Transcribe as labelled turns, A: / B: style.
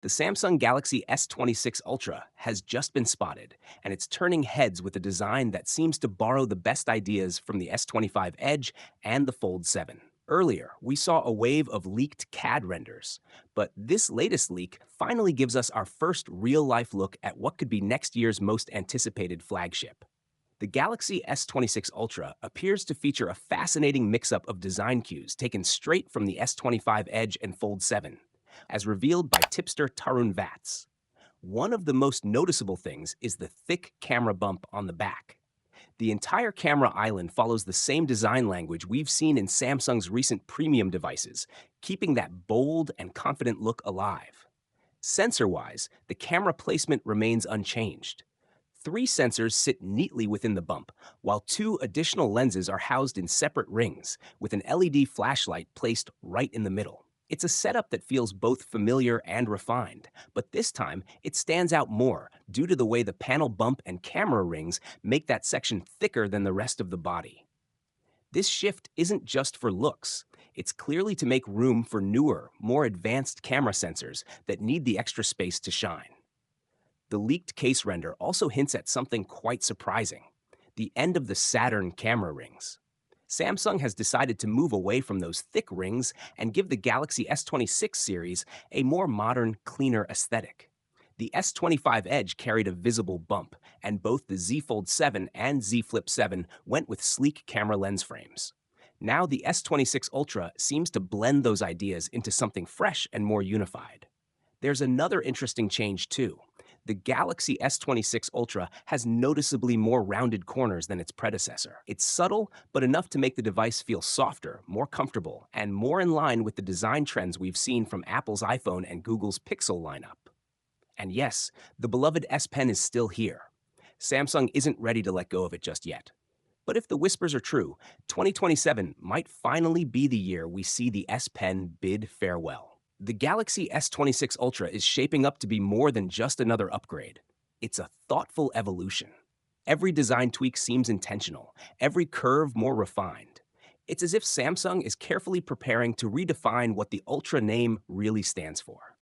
A: The Samsung Galaxy S26 Ultra has just been spotted, and it's turning heads with a design that seems to borrow the best ideas from the S25 Edge and the Fold 7. Earlier, we saw a wave of leaked CAD renders, but this latest leak finally gives us our first real-life look at what could be next year's most anticipated flagship. The Galaxy S26 Ultra appears to feature a fascinating mix-up of design cues taken straight from the S25 Edge and Fold 7, as revealed by tipster Tarun Vats. One of the most noticeable things is the thick camera bump on the back. The entire camera island follows the same design language we've seen in Samsung's recent premium devices, keeping that bold and confident look alive. Sensor-wise, the camera placement remains unchanged. Three sensors sit neatly within the bump, while two additional lenses are housed in separate rings, with an LED flashlight placed right in the middle. It's a setup that feels both familiar and refined, but this time it stands out more due to the way the panel bump and camera rings make that section thicker than the rest of the body. This shift isn't just for looks. It's clearly to make room for newer, more advanced camera sensors that need the extra space to shine. The leaked case render also hints at something quite surprising: the end of the Saturn camera rings. Samsung has decided to move away from those thick rings and give the Galaxy S26 series a more modern, cleaner aesthetic. The S25 Edge carried a visible bump, and both the Z Fold 7 and Z Flip 7 went with sleek camera lens frames. Now the S26 Ultra seems to blend those ideas into something fresh and more unified. There's another interesting change too. The Galaxy S26 Ultra has noticeably more rounded corners than its predecessor. It's subtle, but enough to make the device feel softer, more comfortable, and more in line with the design trends we've seen from Apple's iPhone and Google's Pixel lineup. And yes, the beloved S Pen is still here. Samsung isn't ready to let go of it just yet. But if the whispers are true, 2027 might finally be the year we see the S Pen bid farewell. The Galaxy S26 Ultra is shaping up to be more than just another upgrade. It's a thoughtful evolution. Every design tweak seems intentional, every curve more refined. It's as if Samsung is carefully preparing to redefine what the Ultra name really stands for.